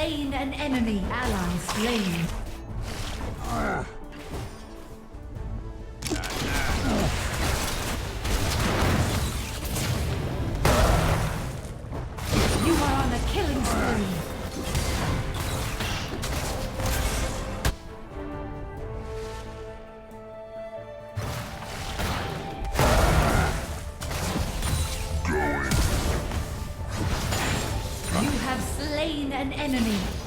slain an enemy. Ally slain. You are on a killing spree. You have slain an enemy.